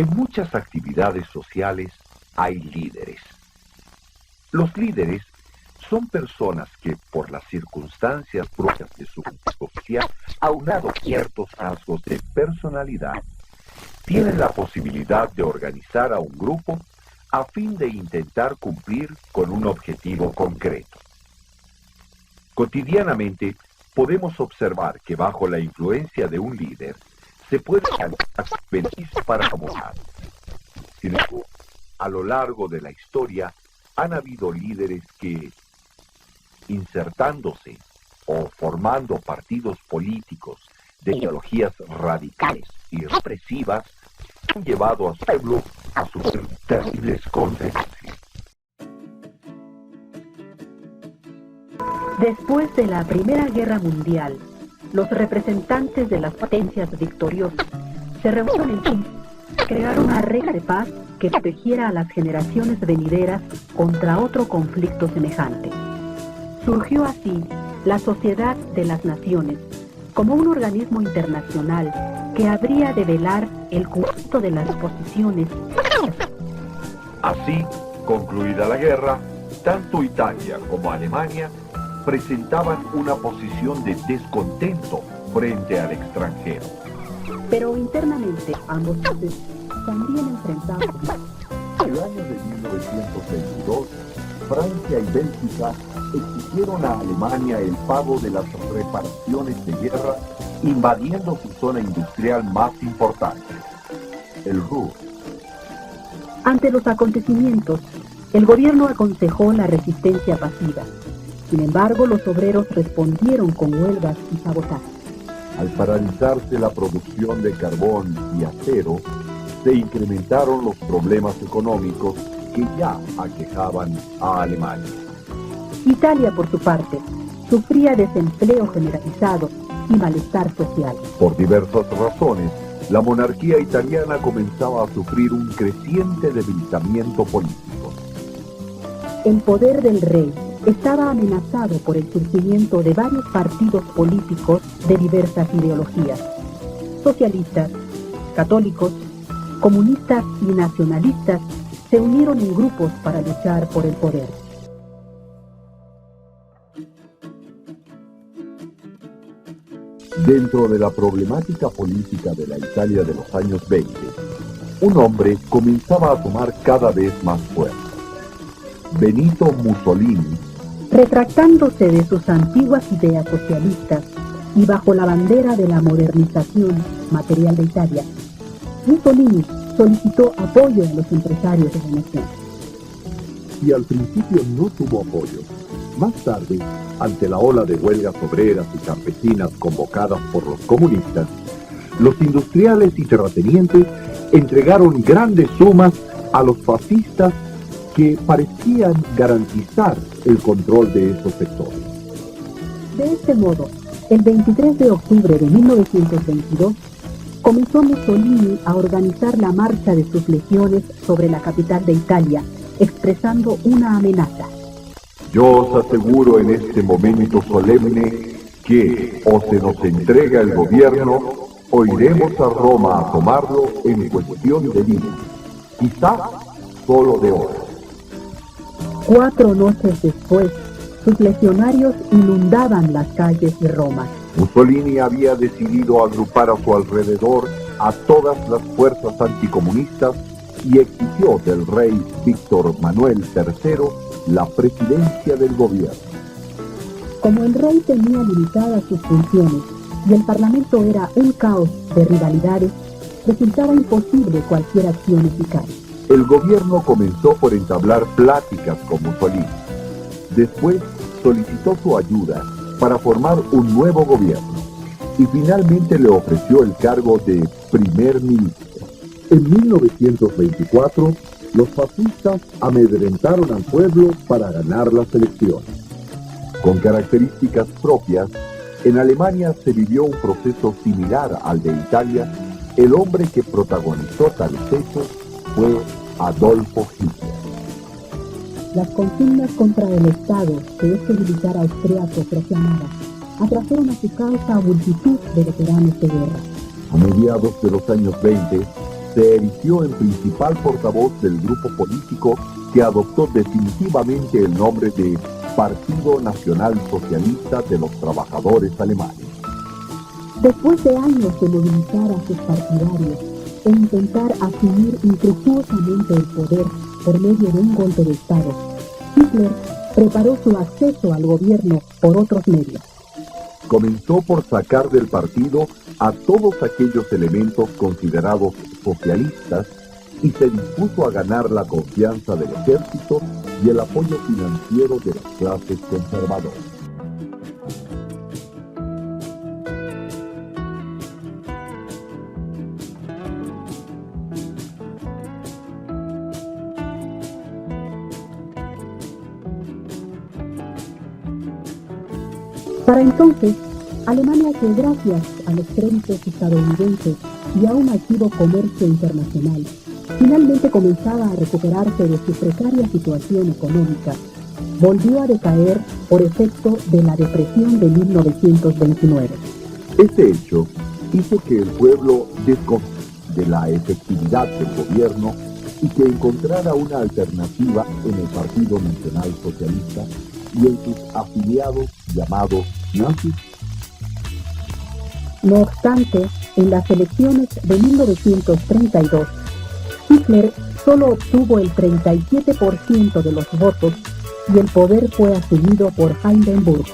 En muchas actividades sociales hay líderes. Los líderes son personas que, por las circunstancias propias de su contexto social, aunado ciertos rasgos de personalidad, tienen la posibilidad de organizar a un grupo a fin de intentar cumplir con un objetivo concreto. Cotidianamente, podemos observar que bajo la influencia de un líder se puede alcanzar beneficios para la comunidad. Sin embargo, a lo largo de la historia han habido líderes que, insertándose o formando partidos políticos de ideologías radicales y represivas, han llevado a su pueblo a sufrir terribles consecuencias. Después de la Primera Guerra Mundial, los representantes de las potencias victoriosas se reunieron en Chile, crearon una regla de paz que protegiera a las generaciones venideras contra otro conflicto semejante. Surgió así la Sociedad de las Naciones, como un organismo internacional que habría de velar el cumplimiento de las posiciones. Así, concluida la guerra, tanto Italia como Alemania presentaban una posición de descontento frente al extranjero. Pero internamente ambos países también enfrentaban. En el año de 1922, Francia y Bélgica exigieron a Alemania el pago de las reparaciones de guerra, invadiendo su zona industrial más importante, el Ruhr. Ante los acontecimientos, el gobierno aconsejó la resistencia pasiva. Sin embargo, los obreros respondieron con huelgas y sabotaje. Al paralizarse la producción de carbón y acero, se incrementaron los problemas económicos que ya aquejaban a Alemania. Italia, por su parte, sufría desempleo generalizado y malestar social. Por diversas razones, la monarquía italiana comenzaba a sufrir un creciente debilitamiento político. El poder del rey estaba amenazado por el surgimiento de varios partidos políticos de diversas ideologías: socialistas, católicos, comunistas y nacionalistas se unieron en grupos para luchar por el poder. Dentro de la problemática política de la Italia de los años 20, un hombre comenzaba a tomar cada vez más fuerza: Benito Mussolini. Retractándose de sus antiguas ideas socialistas y bajo la bandera de la modernización material de Italia, Mussolini solicitó apoyo a los empresarios de la nación. Y al principio no tuvo apoyo. Más tarde, ante la ola de huelgas obreras y campesinas convocadas por los comunistas, los industriales y terratenientes entregaron grandes sumas a los fascistas que parecían garantizar el control de esos sectores. De este modo, el 23 de octubre de 1922, comenzó Mussolini a organizar la marcha de sus legiones sobre la capital de Italia, expresando una amenaza. Yo os aseguro en este momento solemne que o se nos entrega el gobierno o iremos a Roma a tomarlo en cuestión de días, quizás solo de horas. 4 noches después, sus legionarios inundaban las calles de Roma. Mussolini había decidido agrupar a su alrededor a todas las fuerzas anticomunistas y exigió del rey Víctor Manuel III la presidencia del gobierno. Como el rey tenía limitadas sus funciones y el parlamento era un caos de rivalidades, resultaba imposible cualquier acción eficaz. El gobierno comenzó por entablar pláticas con Mussolini. Después solicitó su ayuda para formar un nuevo gobierno y finalmente le ofreció el cargo de primer ministro. En 1924, los fascistas amedrentaron al pueblo para ganar las elecciones. Con características propias, en Alemania se vivió un proceso similar al de Italia. El hombre que protagonizó tales hechos fue Adolfo Hitler. Las consignas contra el Estado que este militar austriaco proclamaba atrajeron a su causa a multitud de veteranos de guerra. A mediados de los años 20, se erigió en principal portavoz del grupo político que adoptó definitivamente el nombre de Partido Nacional Socialista de los Trabajadores Alemanes. Después de años de movilizar a sus partidarios e intentar asumir infructuosamente el poder por medio de un golpe de Estado, Hitler preparó su acceso al gobierno por otros medios. Comenzó por sacar del partido a todos aquellos elementos considerados socialistas y se dispuso a ganar la confianza del ejército y el apoyo financiero de las clases conservadoras. Para entonces, Alemania, que gracias a los créditos estadounidenses y a un activo comercio internacional, finalmente comenzaba a recuperarse de su precaria situación económica, volvió a decaer por efecto de la depresión de 1929. Este hecho hizo que el pueblo desconfiara de la efectividad del gobierno y que encontrara una alternativa en el Partido Nacional Socialista y en sus afiliados llamados nazis. No obstante, en las elecciones de 1932, Hitler solo obtuvo el 37% de los votos y el poder fue asumido por Hindenburg.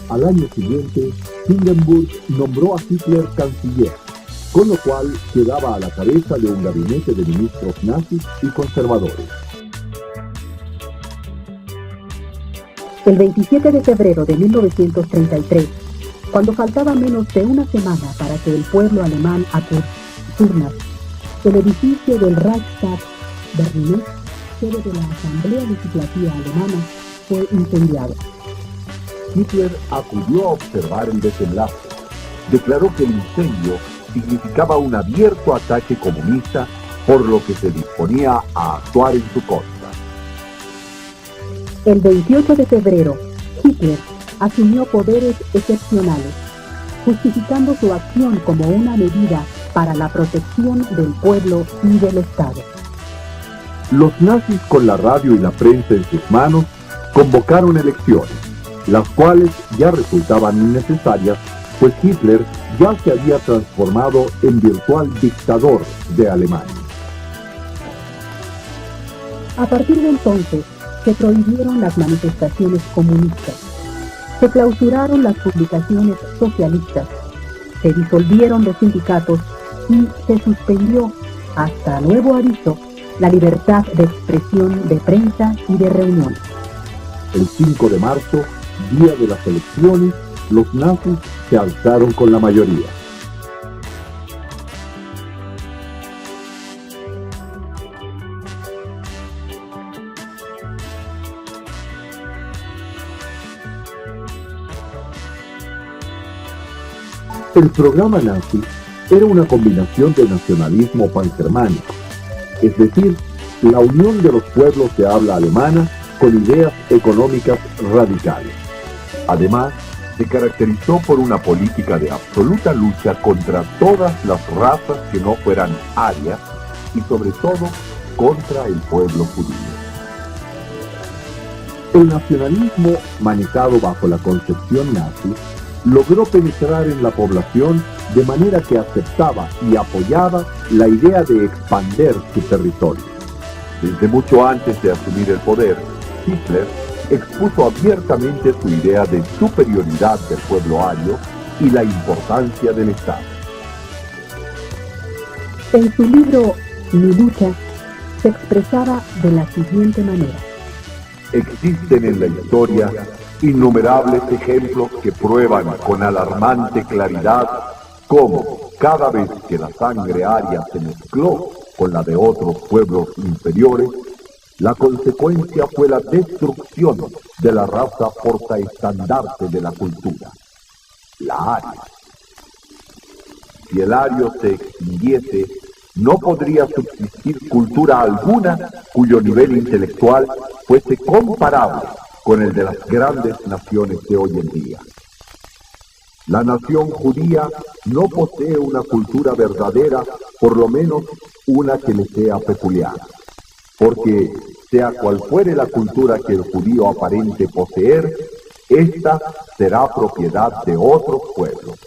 Al año siguiente, Hindenburg nombró a Hitler canciller, con lo cual quedaba a la cabeza de un gabinete de ministros nazis y conservadores. El 27 de febrero de 1933, cuando faltaba menos de una semana para que el pueblo alemán acudiera, el edificio del Reichstag berlinés, sede de la Asamblea Legislativa Alemana, fue incendiado. Hitler acudió a observar el desenlace. Declaró que el incendio significaba un abierto ataque comunista, por lo que se disponía a actuar en su contra. El 28 de febrero, Hitler asumió poderes excepcionales, justificando su acción como una medida para la protección del pueblo y del Estado. Los nazis, con la radio y la prensa en sus manos, convocaron elecciones, las cuales ya resultaban innecesarias, pues Hitler ya se había transformado en virtual dictador de Alemania. A partir de entonces, se prohibieron las manifestaciones comunistas, se clausuraron las publicaciones socialistas, se disolvieron los sindicatos y se suspendió, hasta nuevo aviso, la libertad de expresión de prensa y de reunión. El 5 de marzo, día de las elecciones, los nazis se alzaron con la mayoría. El programa nazi era una combinación de nacionalismo pangermánico, es decir, la unión de los pueblos de habla alemana con ideas económicas radicales. Además, se caracterizó por una política de absoluta lucha contra todas las razas que no fueran arias y sobre todo contra el pueblo judío. El nacionalismo, manejado bajo la concepción nazi, logró penetrar en la población de manera que aceptaba y apoyaba la idea de expandir su territorio. Desde mucho antes de asumir el poder, Hitler expuso abiertamente su idea de superioridad del pueblo ario y la importancia del Estado. En su libro Mi lucha, se expresaba de la siguiente manera: existen en la historia innumerables ejemplos que prueban con alarmante claridad cómo, cada vez que la sangre aria se mezcló con la de otros pueblos inferiores, la consecuencia fue la destrucción de la raza portaestandarte de la cultura, la aria. Si el ario se extinguiese, no podría subsistir cultura alguna cuyo nivel intelectual fuese comparable con el de las grandes naciones de hoy en día. La nación judía no posee una cultura verdadera, por lo menos una que le sea peculiar. Porque, sea cual fuere la cultura que el judío aparente poseer, esta será propiedad de otros pueblos.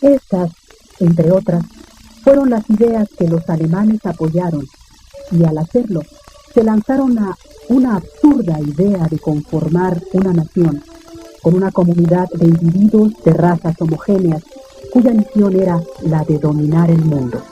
Estas, entre otras, fueron las ideas que los alemanes apoyaron, y al hacerlo, se lanzaron a una absurda idea de conformar una nación, con una comunidad de individuos de razas homogéneas, cuya misión era la de dominar el mundo.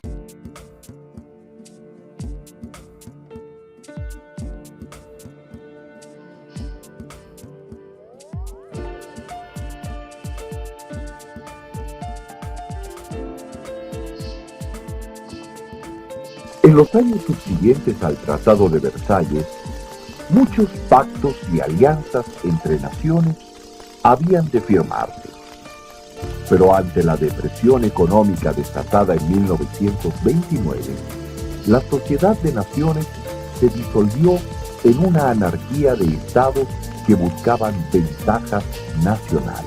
En los años subsiguientes al Tratado de Versalles, muchos pactos y alianzas entre naciones habían de firmarse. Pero ante la depresión económica desatada en 1929, la Sociedad de Naciones se disolvió en una anarquía de estados que buscaban ventajas nacionales.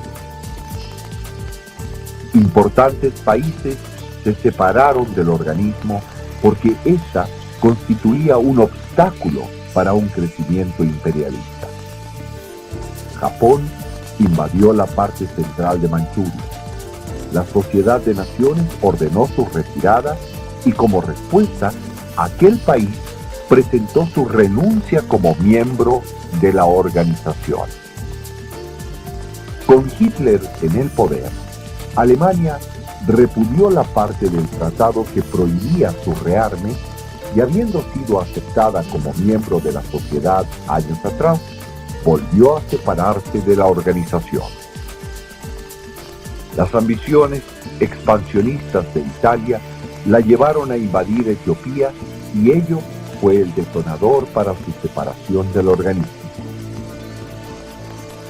Importantes países se separaron del organismo porque ésta constituía un obstáculo para un crecimiento imperialista. Japón invadió la parte central de Manchuria. La Sociedad de Naciones ordenó su retirada y como respuesta, aquel país presentó su renuncia como miembro de la organización. Con Hitler en el poder, Alemania repudió la parte del tratado que prohibía su rearme y habiendo sido aceptada como miembro de la sociedad años atrás, volvió a separarse de la organización. Las ambiciones expansionistas de Italia la llevaron a invadir Etiopía y ello fue el detonador para su separación del organismo.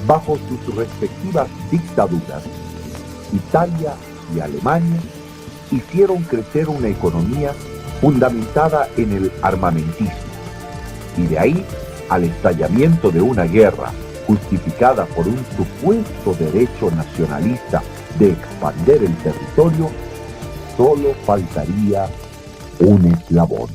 Bajo sus respectivas dictaduras, Italia y Alemania hicieron crecer una economía fundamentada en el armamentismo, y de ahí al estallamiento de una guerra justificada por un supuesto derecho nacionalista de expandir el territorio, solo faltaría un eslabón.